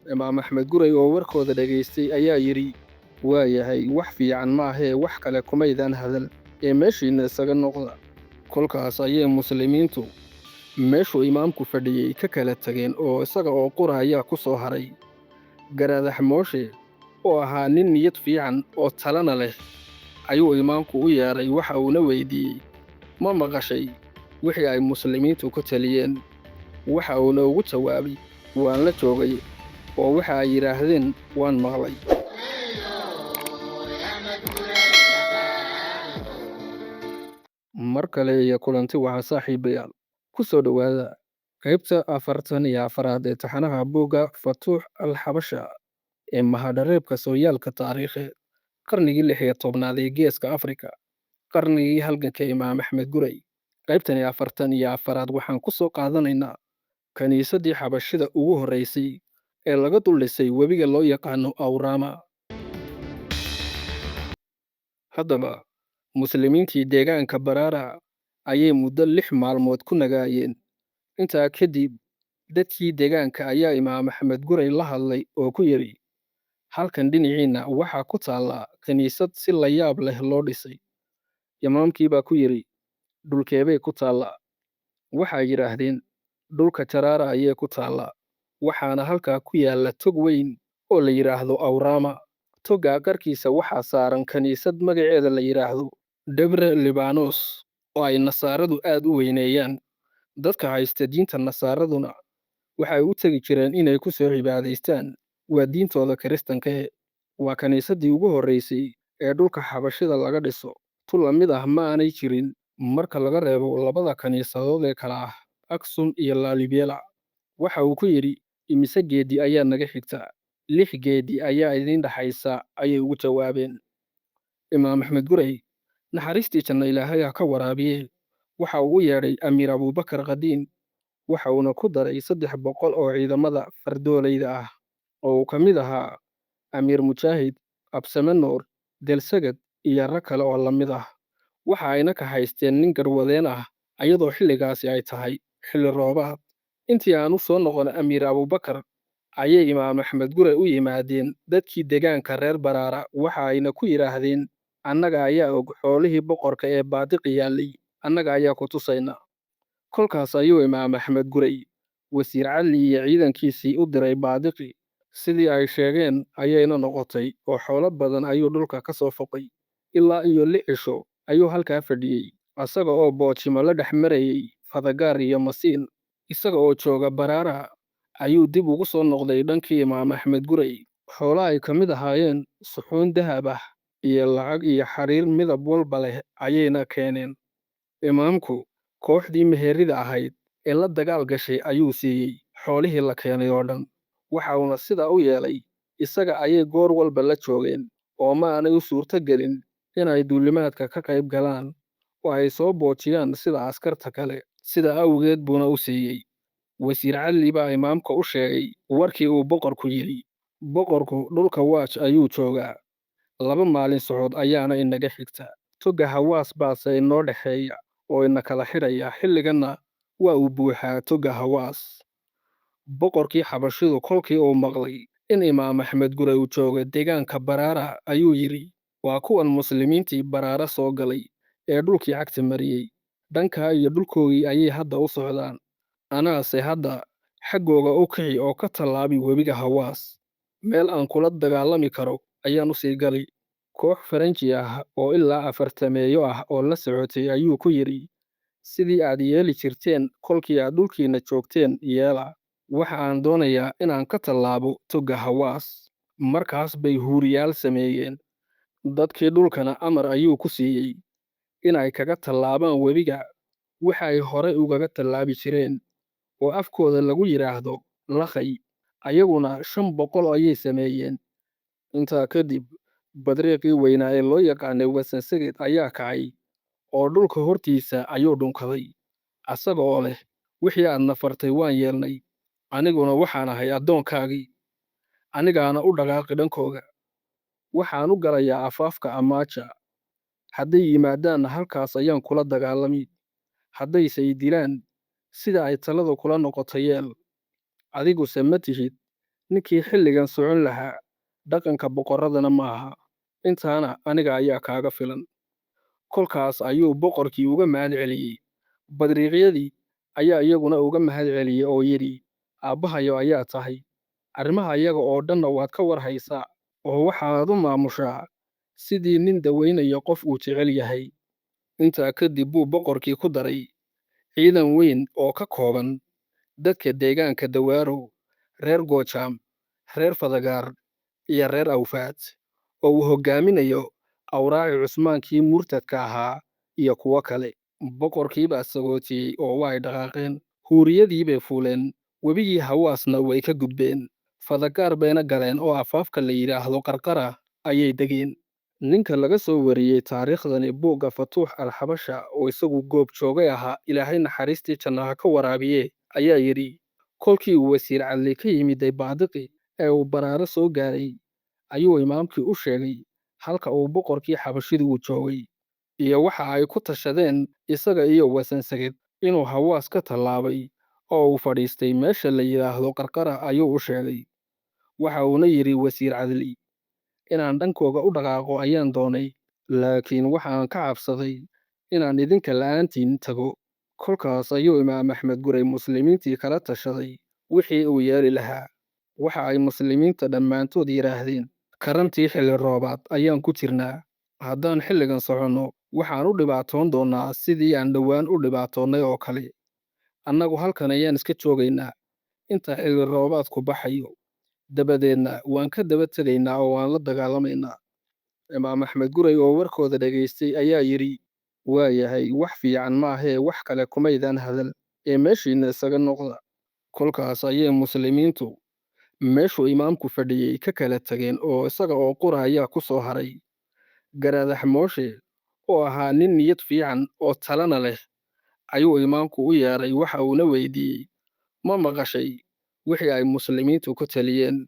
Imaam Axmed Gurey oo warkooda dhageystay ayaa yidhi, waa yahay wax fiican maahee wax kale kumaydaan hadal ee meeshiinna isaga noqda. Kolkaas ayay muslimiintu meeshuu imaamku fadhiyey ka kala tageen oo isaga oo qura ayaa ku soo haray. Garaadax Mooshe oo ahaa nin niyad fiican oo talana leh ayuu imaamku u yeedhay waxa uuna weydiiyey, ma maqashay wixii ay muslimiintu ku taliyeen? Waxa uuna ugu jawaabay, waan la joogay oo waxa ay yidhaahdeen waan maqlay. Mar kale iyo kulanti waxa saaxiibayaal ku soo dhowaada qaybta 44aad ee taxanaha buugga Futuux al-Xabasha ee mahadhareebka sooyaalka taariikheed qarnigii 16aad ee Geeska Afrika, qarnigii halganka Imaam Axmed Gurey. Qaybtani 44aad waxaan ku soo qaadanaynaa kaniisaddii Xabashida ugu horreysay ee laga dul dhisay webiga loo yaqaano Awrama. Haddaba, muslimiintii deegaanka Baraara ayay muddo 6 maalmood ku nagaayeen. Intaa kadib, dadkii deegaanka ayaa Imaam Axmed Gurey la hadlay oo ku yidhi, halkan dhinaciinna waxaa ku taalla kaniisad si la yaab leh loo dhisay. Imaamkii baa ku yidhi, dhulkeebay ku taallaa? Waxay yidhaahdeen, dhulka Jaraara ayay ku taallaa, waxaana halkaa ku yaalla tog weyn oo la yidhaahdo Awrama. Toggaa qarkiisa waxaa saaran kaniisad magaceeda la yidhaahdo Debre Libanos oo ay Nasaaradu aad u weyneeyaan. Dadka haysta diinta Nasaaraduna waxay u tegi jireen inay ku soo cibaadaystaan, waa diintooda Kiristanka. Waa kaniisaddii ugu horreysay ee dhulka Xabashida laga dhiso. Tu la mid ah ma aanay jirin marka laga reebo labada kaniisadood ee kala ah Aksum iyo Laalibela. Waxa uu ku yidhi, imise geedi ayaa naga xigta? 6 geedi ayaa idiin dhaxaysa, ayay ugu jawaabeen. Imaam Axmed Gurey naxariistii janno Ilaahay ha ka waraabiye waxa uu u yeedhay Amiir Abuubakar Qadiin, waxa uuna ku daray 300 oo ciidamada fardoolayda ah oo uu ka mid ahaa Amiir Mujaahid, Absame Nuur, Delsagad iyo rag kale oo la mid ah. Waxa ayna ka haysteen nin garwadeen ah ayadoo xilligaasi ay tahay xilli roobaad. Intii aan u soo noqon Amiir Abuubakar ayay Imaam Axmed Gurey u yimaadeen dadkii deegaanka reer Baraara waxa ayna ku yidhaahdeen, annaga ayaa og xoolihii boqorka ee baadiqi yaallay, annaga ayaa ku tusayna. Kolkaas ayuu Imaam Axmed Gurey wasiir Cali iyo ciidankiisii u diray baadiqi, sidii ay sheegeen ayayna noqotay oo xoolo badan ayuu dhulka ka soo foqay. Ilaa iyo 6 cisho ayuu halkaa fadhiyey, asaga oo boojimo la dhex marayay Fadagaar iyo Masiin. Isaga oo jooga Baraara ayuu dib ugu soo noqday dhankii Imaam Axmed Gurey. Xoolo ay ka mid ahaayeen suxuun dahab ah iyo lacag iyo xariir midab walba leh ayayna keeneen. Imaamku kooxdii meherida ahayd ee la dagaal gashay ayuu siiyey xoolihii la keenay oo dhan. Waxa uuna sidaa u yeelay, isaga ayay goor walba la joogeen oo ma aanay u suurto gelin inay duulimaadka ka qayb galaan oo ay soo boojiyaan sida askarta kale. Sidaa awgeed buuna u siiyey. Wasiir Cali baa imaamka u sheegay warkii uu boqorku yidhi. Boqorku dhulka Waaj ayuu joogaa, 2 maalin socod ayaana inaga xigta. Togga Hawaas baase inoo dhexeeya oo ina kala xidhaya, xilliganna waa uu buuxaa togga Hawaas. Boqorkii Xabashidu kolkii uu maqlay in Imaam Axmed Gurey uu joogo deegaanka Baraara ayuu yidhi, waa kuwan muslimiintii Baraara soo galay ee dhulkii cagta mariyey. Dhankaa iyo dhulkoogii ayay hadda u socdaan. Anaase hadda xaggooga u kici oo ka tallaabi webiga Hawaas. Meel aan kula dagaalami karo ayaan u sii gali. Koox Faranji ah oo ilaa 40 ah oo la socotay ayuu ku yidhi, sidii aad yeeli jirteen kolkii aad dhulkiinna joogteen yeela. Waxa aan doonayaa inaan ka tallaabo togga Hawaas. Markaas bay huuriyaal sameeyeen. Dadkii dhulkana amar ayuu ku siiyey inay kaga tallaabaan webiga waxa ay hore ugaga tallaabi jireen oo afkooda lagu yidhaahdo Lakhay. Ayaguna 500 ayay sameeyeen. Intaa kadib, badreeqii weynaa ee loo yaqaanay Wasansagid ayaa kacay oo dhulka hortiisa ayuu dhunkaday, asaga oo leh, wixii aad nafartay waan yeelnay, aniguna waxaan ahay addoonkaagii, anigaana u dhaqaaqi dhankooga. Waxaan u galayaa afaafka Amaaja. Hadday yimaadaanna halkaas ayaan kula dagaalami. Haddayse i dilaan, sida ay taladu kula noqoto yeel. Adiguse ma tihid ninkii xilligan socon lahaa dhaqanka boqorradana ma aha. Intaana aniga ayaa kaaga filan. Kolkaas ayuu boqorkii uga mahad celiyey. Badriiqyadii ayaa iyaguna uga mahad celiyey oo yidhi, aabbahayo ayaa tahay, arrimaha iyaga oo dhanna waad ka war haysaa, oo waxaad u maamushaa sidii nin dawaynaya qof uu jecel yahay. Intaa kadib buu boqorkii ku daray ciidan weyn oo ka kooban dadka deegaanka Dawarow, reer Goojaam, reer Fadagaar iyo reer Awfaad, oo uu hoggaaminayo Awraaci Cusmaankii murtadka ahaa iyo kuwo kale. Boqorkii baa sagootiyey oo way dhaqaaqeen. Huuriyadii bay fuuleen, webigii Hawaasna way ka gudbeen. Fadagaar bayna galeen oo afaafka la yidhaahdo Qarqara ayay degeen. Ninka laga soo wariyey taariikhdani buugga Fatuux al-Xabasha oo isagu goob joogay ahaa, Ilaahay naxariistii jannaha ka waraabiye, ayaa yidhi, kolkii uu wasiir Cadli ka yimiday Baadiqi ee uu Baraaro soo gaaray, ayuu imaamkii u sheegay halka uu boqorkii Xabashidu uu joogay, iyo waxa ay ku tashadeen isaga iyo Wasansagid inuu Hawaas ka tallaabay oo uu fadhiistay meesha la yidhaahdo Qarqara ayuu u sheegay. Waxa uuna yidhi wasiir Cadli, inaan dhankooga u dhaqaaqo ayaan doonay, laakiin waxaan ka cabsaday inaan idinka la'aantiin tago. Kolkaas ayuu Imaam Axmed Gurey muslimiintii kala tashaday wixii uu yeeli lahaa. Waxa ay muslimiinta dhammaantood yidhaahdeen, karantii xilli roobaad ayaan ku jirnaa. Haddaan xilligan soconno, waxaan u dhibaatoon doonnaa sidii aan dhowaan u dhibaatoonnay oo kale. Annagu halkan ayaan iska joogaynaa inta xilli roobaadku baxayo. Dabadeedna waan ka daba tegaynaa oo waan la dagaalamaynaa. Imaam Axmed Gurey oo warkooda dhageystay ayaa yidhi, waa yahay, wax fiican maahee wax kale kumaydaan hadal, ee meeshiinna isaga noqda. Kolkaas ayay muslimiintu meeshuu imaamku fadhiyey ka kala tageen oo isaga oo qura ayaa ku soo haray. Garaadax Mooshe oo ahaa nin niyad fiican oo talana leh ayuu imaamku u yeedhay, waxa uuna weydiiyey, ma maqashay wixii ay muslimiintu ku taliyeen?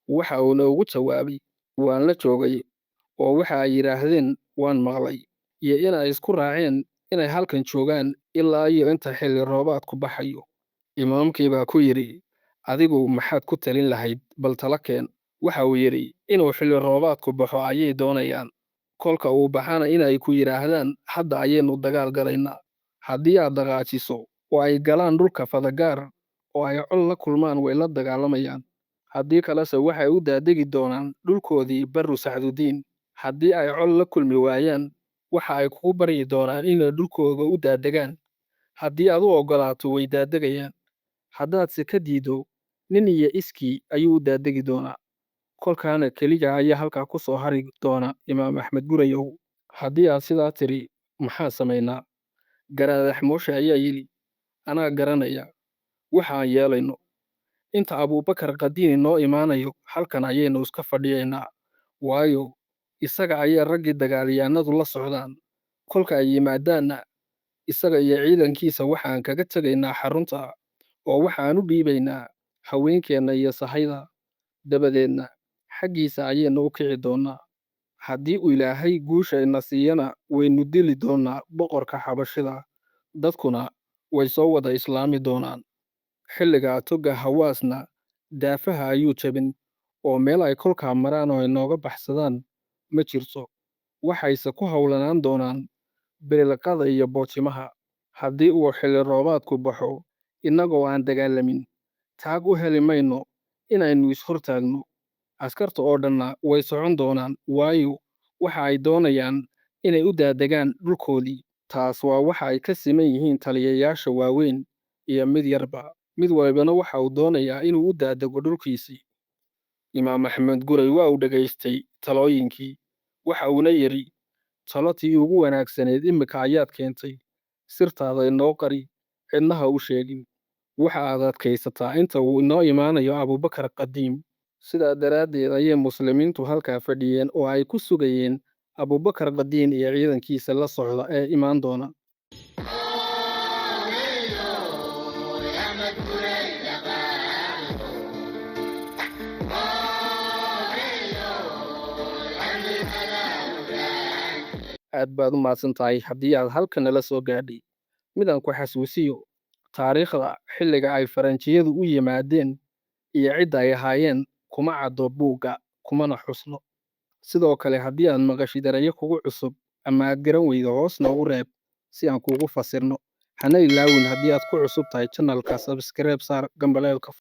Waxa uuna ugu jawaabay, waan la joogay oo waxa ay yidhaahdeen waan maqlay, iyo inay isku raaceen inay halkan joogaan ilaa iyo inta xilli roobaadku baxayo. Imaamkii baa ku yidhi, adigu maxaad ku talin lahayd, bal tala keen. Waxa uu yidhi, inuu xilli roobaadku baxo ayay doonayaan, kolka uu baxana inay ku yidhaahdaan hadda ayaynu dagaal galaynaa. Haddii aad dhaqaajiso oo ay galaan dhulka Fadagaar oo ay col la kulmaan way la dagaalamayaan. Haddii kalese waxay u daadegi doonaan dhulkoodii Barru Sacdudiin. Haddii ay col la kulmi waayaan, waxa ay kugu baryi doonaan inay dhulkooda u daadegaan. Haddii aad u oggolaato way daadegayaan. Haddaadse ka diiddo, nin iyo iskii ayuu u daadegi doonaa. Kolkaana keliya ayaa halkaa ku soo hari doona Imaam Axmed Gureyow. Haddii aad sidaa tidhi, maxaa samaynaa? Garaadax Mooshe ayaa yidhi, anaa garanaya waxaan yeelayno. Inta Abuubakar Qadiini noo imaanayo, halkan ayaynu iska fadhiyaynaa, waayo isaga ayaa raggii dagaalyahanadu la socdaan. Kolka ay yimaadaanna, isaga iyo ciidankiisa waxaan kaga tegaynaa xarunta, oo waxaan u dhiibaynaa haweenkeenna iyo sahayda. Dabadeedna xaggiisa ayaynu u kici doonnaa. Haddii uu Ilaahay guusha ina siiyana, waynu dili doonnaa boqorka Xabashida, dadkuna way soo wada islaami doonaan. Xilligaa togga Hawaasna daafaha ayuu jabin, oo meel ay kolkaa maraan oo inooga baxsadaan ma jirto. Waxayse ku hawlanaan doonaan bililqada iyo boojimaha. Haddii uu xilli roobaadku baxo, innagoo aan dagaalamin, taag u heli mayno inaynu is-hortaagno. Askarta oo dhanna way socon doonaan, waayo waxa ay doonayaan inay u daadegaan dhulkoodii. Taas waa waxa ay ka siman yihiin taliyayaasha waaweyn iyo mid yarba. Mid walbana waxa uu doonayaa inuu u daadego dhulkiisii. Imaam Axmed Gurey waa uu dhegaystay talooyinkii. Waxa uuna yidhi, talotii ugu wanaagsaneed imika ayaad keentay. Sirtaada inoo qari, cidna ha u sheegin. Waxa aad adkaysataa inta uu inoo imaanayo Abuubakar Qadiim. Sidaa daraaddeed ayay muslimiintu halkaa fadhiyeen oo ay ku sugayeen Abuubakar Qadiin iyo ciidankiisa la socda ee imaan doona. aad baad u mahadsan tahay haddii aad halkan nala soo gaadhay. Midaan ku xasuusiyo taariikhda xilliga ay Faranjiyadu u yimaadeen iyo cidda ay ahaayeen kuma caddo buugga kumana xusno. Sidoo kale haddii aad maqashid erayo kugu cusub ama aad garan weydo hoos noogu reeb si aan kuugu fasirno. Hana ilaawin haddii aad ku cusub tahay channelka subscribe saar gambaleelka